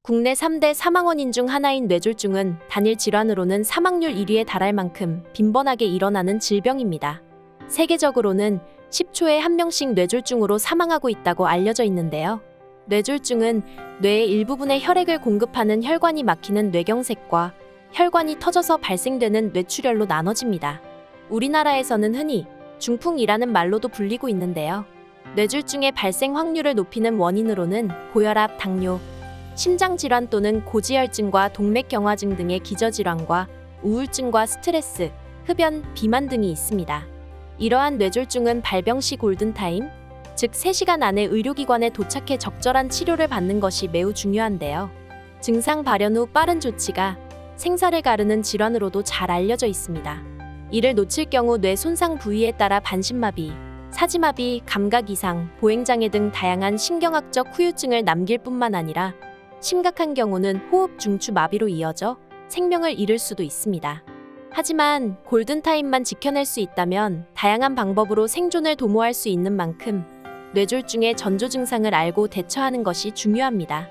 국내 3대 사망 원인 중 하나인 뇌졸중은 단일 질환으로는 사망률 1위에 달할 만큼 빈번하게 일어나는 질병입니다. 세계적으로는 10초에 1명씩 뇌졸중으로 사망하고 있다고 알려져 있는데요. 뇌졸중은 뇌의 일부분에 혈액을 공급하는 혈관이 막히는 뇌경색과 혈관이 터져서 발생되는 뇌출혈로 나눠집니다. 우리나라에서는 흔히 중풍이라는 말로도 불리고 있는데요. 뇌졸중의 발생 확률을 높이는 원인으로는 고혈압, 당뇨, 심장질환 또는 고지혈증과 동맥경화증 등의 기저질환과 우울증과 스트레스, 흡연, 비만 등이 있습니다. 이러한 뇌졸중은 발병 시 골든타임, 즉 3시간 안에 의료기관에 도착해 적절한 치료를 받는 것이 매우 중요한데요. 증상 발현 후 빠른 조치가 생사를 가르는 질환으로도 잘 알려져 있습니다. 이를 놓칠 경우 뇌 손상 부위에 따라 반신마비, 사지마비, 감각 이상, 보행장애 등 다양한 신경학적 후유증을 남길 뿐만 아니라 심각한 경우는 호흡 중추 마비로 이어져 생명을 잃을 수도 있습니다. 하지만 골든타임만 지켜낼 수 있다면 다양한 방법으로 생존을 도모할 수 있는 만큼 뇌졸중의 전조 증상을 알고 대처하는 것이 중요합니다.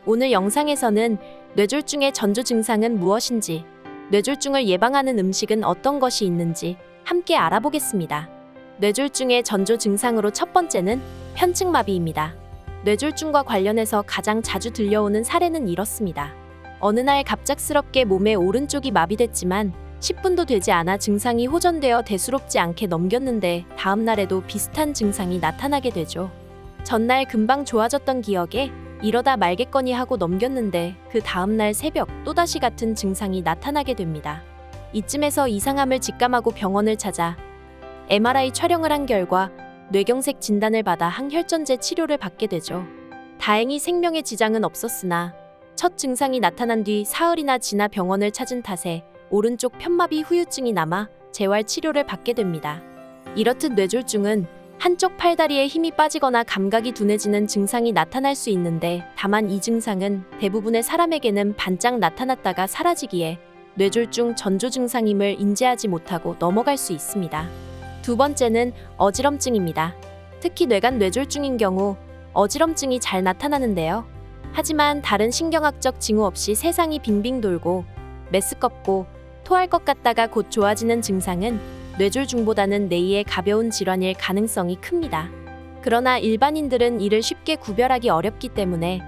오늘 영상에서는 뇌졸중의 전조 증상은 무엇인지, 뇌졸중을 예방하는 음식은 어떤 것이 있는지 함께 알아보겠습니다. 뇌졸중의 전조 증상으로 첫 번째는 편측마비입니다. 뇌졸중과 관련해서 가장 자주 들려오는 사례는 이렇습니다. 어느 날 갑작스럽게 몸의 오른쪽이 마비됐지만 10분도 되지 않아 증상이 호전되어 대수롭지 않게 넘겼는데 다음 날에도 비슷한 증상이 나타나게 되죠. 전날 금방 좋아졌던 기억에 이러다 말겠거니 하고 넘겼는데 그 다음 날 새벽 또다시 같은 증상이 나타나게 됩니다. 이쯤에서 이상함을 직감하고 병원을 찾아 MRI 촬영을 한 결과 뇌경색 진단을 받아 항혈전제 치료를 받게 되죠. 다행히 생명에 지장은 없었으나 첫 증상이 나타난 뒤 사흘이나 지나 병원을 찾은 탓에 오른쪽 편마비 후유증이 남아 재활 치료를 받게 됩니다. 이렇듯 뇌졸중은 한쪽 팔다리에 힘이 빠지거나 감각이 둔해지는 증상이 나타날 수 있는데 다만 이 증상은 대부분의 사람에게는 반짝 나타났다가 사라지기에 뇌졸중 전조 증상임을 인지하지 못하고 넘어갈 수 있습니다. 두 번째는 어지럼증입니다. 특히 뇌간 뇌졸중인 경우 어지럼증이 잘 나타나는데요. 하지만 다른 신경학적 징후 없이 세상이 빙빙 돌고 메스껍고 토할 것 같다가 곧 좋아지는 증상은 뇌졸중보다는 뇌의 가벼운 질환일 가능성이 큽니다. 그러나 일반인들은 이를 쉽게 구별하기 어렵기 때문에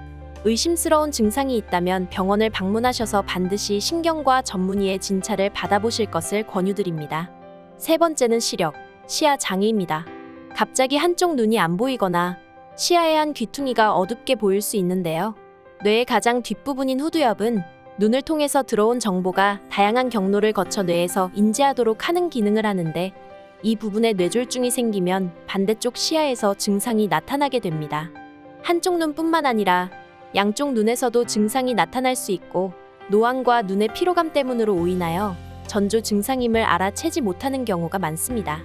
의심스러운 증상이 있다면 병원을 방문하셔서 반드시 신경과 전문의의 진찰을 받아보실 것을 권유드립니다. 세 번째는 시력, 시야 장애입니다. 갑자기 한쪽 눈이 안 보이거나 시야의 한 귀퉁이가 어둡게 보일 수 있는데요. 뇌의 가장 뒷부분인 후두엽은 눈을 통해서 들어온 정보가 다양한 경로를 거쳐 뇌에서 인지하도록 하는 기능을 하는데 이 부분에 뇌졸중이 생기면 반대쪽 시야에서 증상이 나타나게 됩니다. 한쪽 눈뿐만 아니라 양쪽 눈에서도 증상이 나타날 수 있고 노안과 눈의 피로감 때문으로 오인하여 전조 증상임을 알아채지 못하는 경우가 많습니다.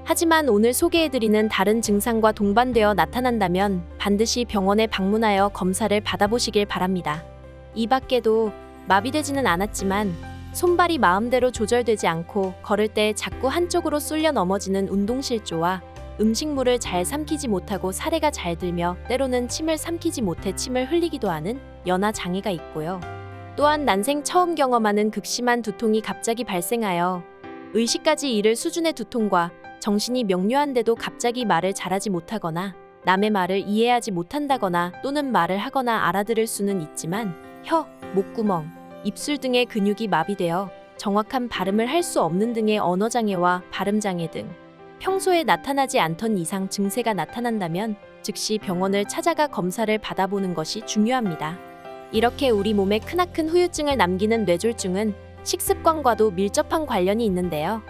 하지만 오늘 소개해드리는 다른 증상과 동반되어 나타난다면 반드시 병원에 방문하여 검사를 받아보시길 바랍니다. 이 밖에도 마비되지는 않았지만 손발이 마음대로 조절되지 않고 걸을 때 자꾸 한쪽으로 쏠려 넘어지는 운동실조와 음식물을 잘 삼키지 못하고 사레가 잘 들며 때로는 침을 삼키지 못해 침을 흘리기도 하는 연하 장애가 있고요. 또한 난생 처음 경험하는 극심한 두통이 갑자기 발생하여 의식까지 잃을 수준의 두통과 정신이 명료한데도 갑자기 말을 잘하지 못하거나 남의 말을 이해하지 못한다거나 또는 말을 하거나 알아들을 수는 있지만 혀, 목구멍, 입술 등의 근육이 마비되어 정확한 발음을 할 수 없는 등의 언어장애와 발음장애 등 평소에 나타나지 않던 이상 증세가 나타난다면 즉시 병원을 찾아가 검사를 받아보는 것이 중요합니다. 이렇게 우리 몸에 크나큰 후유증을 남기는 뇌졸중은 식습관과도 밀접한 관련이 있는데요.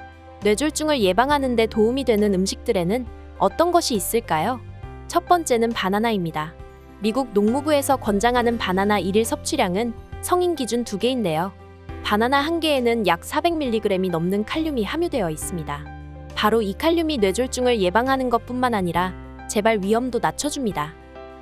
뇌졸중을 예방하는 데 도움이 되는 음식들에는 어떤 것이 있을까요? 첫 번째는 바나나입니다. 미국 농무부에서 권장하는 바나나 일일 섭취량은 성인 기준 2개인데요. 바나나 1개에는 약 400mg이 넘는 칼륨이 함유되어 있습니다. 바로 이 칼륨이 뇌졸중을 예방하는 것뿐만 아니라 재발 위험도 낮춰줍니다.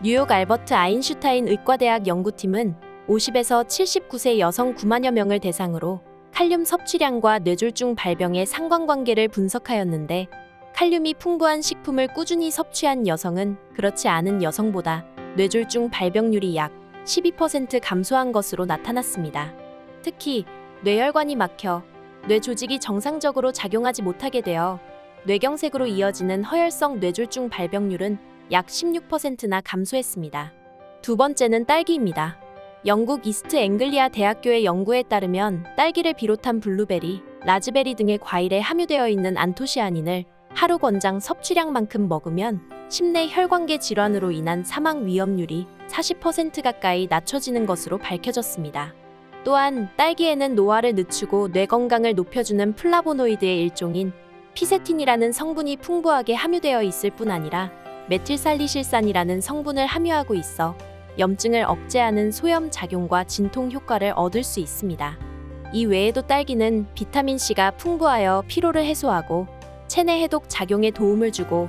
뉴욕 알버트 아인슈타인 의과대학 연구팀은 50에서 79세 여성 9만여 명을 대상으로 칼륨 섭취량과 뇌졸중 발병의 상관관계를 분석하였는데 칼륨이 풍부한 식품을 꾸준히 섭취한 여성은 그렇지 않은 여성보다 뇌졸중 발병률이 약 12% 감소한 것으로 나타났습니다. 특히 뇌혈관이 막혀 뇌 조직이 정상적으로 작용하지 못하게 되어 뇌경색으로 이어지는 허혈성 뇌졸중 발병률은 약 16%나 감소했습니다. 두 번째는 딸기입니다. 영국 이스트 앵글리아 대학교의 연구에 따르면 딸기를 비롯한 블루베리, 라즈베리 등의 과일에 함유되어 있는 안토시아닌을 하루 권장 섭취량만큼 먹으면 심내 혈관계 질환으로 인한 사망 위험률이 40% 가까이 낮춰지는 것으로 밝혀졌습니다. 또한 딸기에는 노화를 늦추고 뇌 건강을 높여주는 플라보노이드의 일종인 피세틴이라는 성분이 풍부하게 함유되어 있을 뿐 아니라 메틸살리실산이라는 성분을 함유하고 있어 염증을 억제하는 소염 작용과 진통 효과를 얻을 수 있습니다. 이 외에도 딸기는 비타민C가 풍부하여 피로를 해소하고 체내 해독 작용에 도움을 주고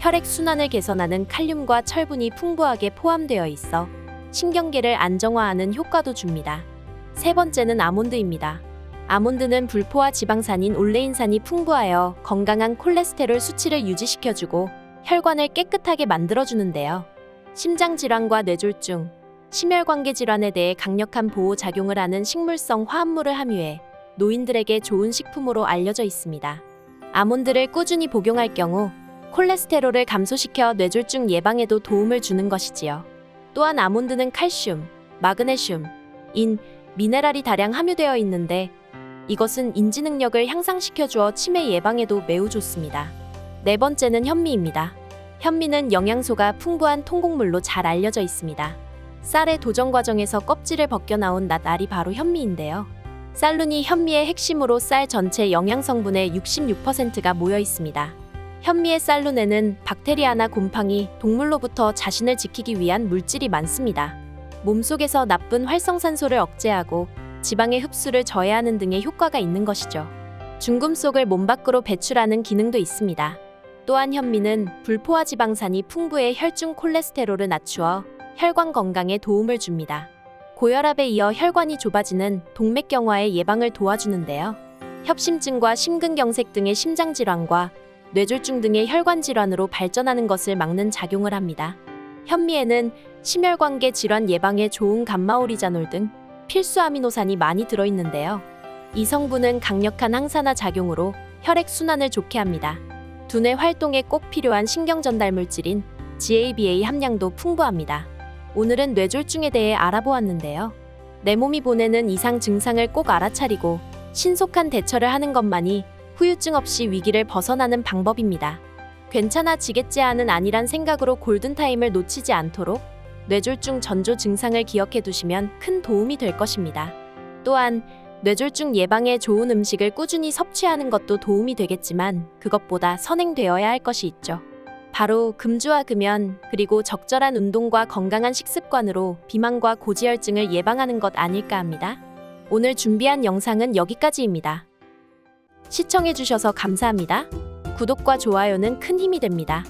혈액 순환을 개선하는 칼륨과 철분이 풍부하게 포함되어 있어 신경계를 안정화하는 효과도 줍니다. 세 번째는 아몬드입니다. 아몬드는 불포화 지방산인 올레인산이 풍부하여 건강한 콜레스테롤 수치를 유지시켜주고 혈관을 깨끗하게 만들어주는데요. 심장질환과 뇌졸중, 심혈관계 질환에 대해 강력한 보호작용을 하는 식물성 화합물을 함유해 노인들에게 좋은 식품으로 알려져 있습니다. 아몬드를 꾸준히 복용할 경우 콜레스테롤을 감소시켜 뇌졸중 예방에도 도움을 주는 것이지요. 또한 아몬드는 칼슘, 마그네슘, 인, 미네랄이 다량 함유되어 있는데 이것은 인지 능력을 향상시켜주어 치매 예방에도 매우 좋습니다. 네 번째는 현미입니다. 현미는 영양소가 풍부한 통곡물로 잘 알려져 있습니다. 쌀의 도정 과정에서 껍질을 벗겨 나온 낫알이 바로 현미인데요. 쌀룬이 현미의 핵심으로 쌀 전체 영양 성분의 66%가 모여 있습니다. 현미의 쌀룬에는 박테리아나 곰팡이, 동물로부터 자신을 지키기 위한 물질이 많습니다. 몸속에서 나쁜 활성산소를 억제하고 지방의 흡수를 저해하는 등의 효과가 있는 것이죠. 중금속을 몸 밖으로 배출하는 기능도 있습니다. 또한 현미는 불포화 지방산이 풍부해 혈중 콜레스테롤을 낮추어 혈관 건강에 도움을 줍니다. 고혈압에 이어 혈관이 좁아지는 동맥경화의 예방을 도와주는데요. 협심증과 심근경색 등의 심장질환과 뇌졸중 등의 혈관질환으로 발전하는 것을 막는 작용을 합니다. 현미에는 심혈관계 질환 예방에 좋은 감마오리자놀 등 필수 아미노산이 많이 들어있는데요. 이 성분은 강력한 항산화 작용으로 혈액 순환을 좋게 합니다. 두뇌 활동에 꼭 필요한 신경전달 물질인 GABA 함량도 풍부합니다. 오늘은 뇌졸중에 대해 알아보았는데요. 내 몸이 보내는 이상 증상을 꼭 알아차리고 신속한 대처를 하는 것만이 후유증 없이 위기를 벗어나는 방법입니다. 괜찮아지겠지 하는 안일한 생각으로 골든타임을 놓치지 않도록 뇌졸중 전조 증상을 기억해 두시면 큰 도움이 될 것입니다. 또한 뇌졸중 예방에 좋은 음식을 꾸준히 섭취하는 것도 도움이 되겠지만 그것보다 선행되어야 할 것이 있죠. 바로 금주와 금연, 그리고 적절한 운동과 건강한 식습관으로 비만과 고지혈증을 예방하는 것 아닐까 합니다. 오늘 준비한 영상은 여기까지입니다. 시청해주셔서 감사합니다. 구독과 좋아요는 큰 힘이 됩니다.